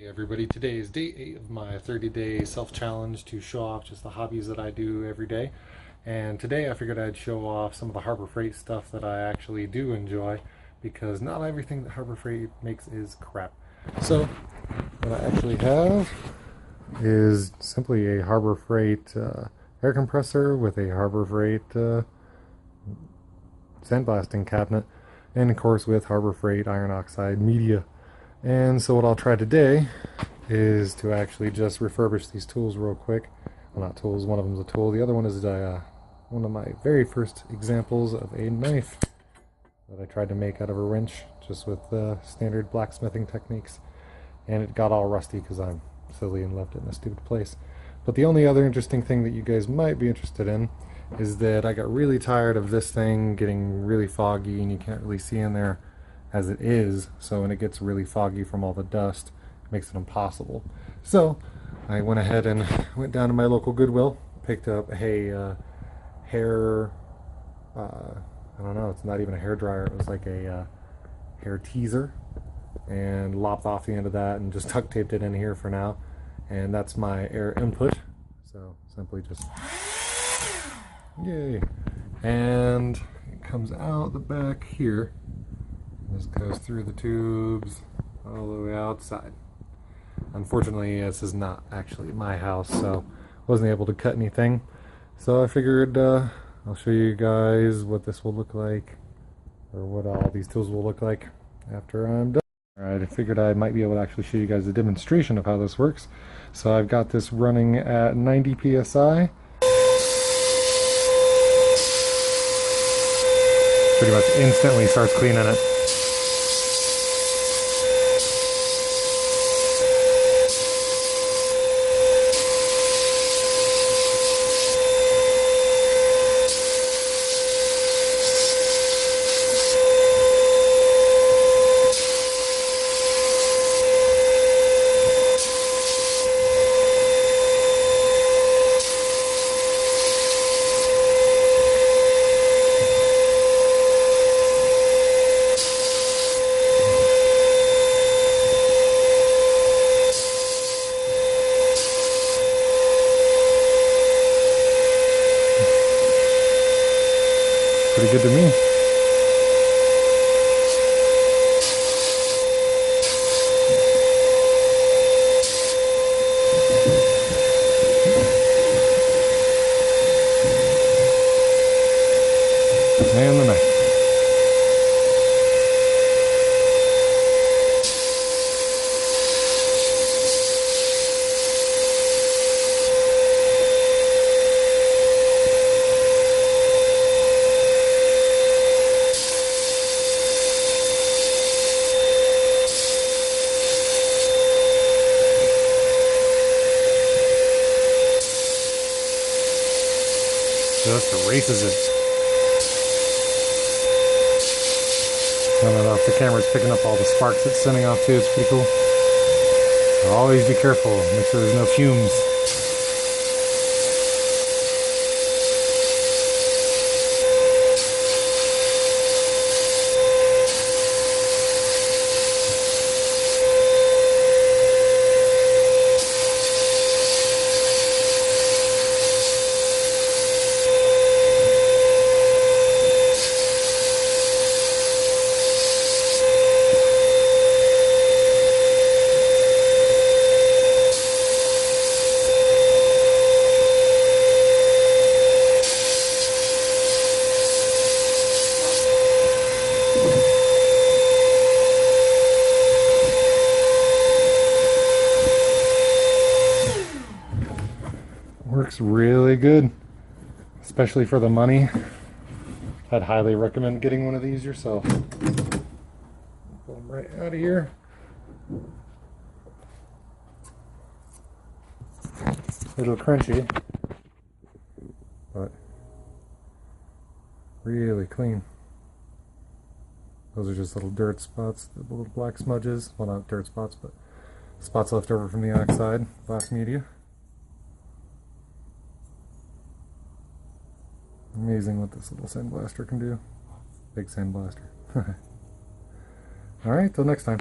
Hey everybody, today is day 8 of my 30-day self-challenge to show off just the hobbies that I do every day. And today I figured I'd show off some of the Harbor Freight stuff that I actually do enjoy, because not everything that Harbor Freight makes is crap. So what I actually have is simply a Harbor Freight air compressor with a Harbor Freight sandblasting cabinet, and of course with Harbor Freight iron oxide media. And so what I'll try today is to actually just refurbish these tools real quick. Well, not tools, one of them is a tool. The other one is one of my very first examples of a knife that I tried to make out of a wrench, just with standard blacksmithing techniques. And it got all rusty because I'm silly and left it in a stupid place. But the only other interesting thing that you guys might be interested in is that I got really tired of this thing getting really foggy and you can't really see in there as it is, so when it gets really foggy from all the dust, it makes it impossible. So I went ahead and went down to my local Goodwill, picked up a hair, I don't know, it's not even a hair dryer, it was like a hair teaser, and lopped off the end of that and just duct taped it in here for now. And that's my air input, so simply just, yay, and it comes out the back here. This goes through the tubes all the way outside. Unfortunately, this is not actually my house, so wasn't able to cut anything. So I figured I'll show you guys what this will look like, or what all these tools will look like after I'm done. Alright, I figured I might be able to actually show you guys a demonstration of how this works. So I've got this running at 90 psi. Pretty much instantly starts cleaning it. Pretty good to me. And the knife. Just erases it. I don't know if the camera's picking up all the sparks it's sending off too. It's pretty cool. Always be careful. Make sure there's no fumes. Works really good, especially for the money. I'd highly recommend getting one of these yourself. Pull them right out of here. A little crunchy, but really clean. Those are just little dirt spots, the little black smudges. Well, not dirt spots, but spots left over from the oxide blast media. Amazing what this little sandblaster can do. Big sandblaster. Alright, till next time.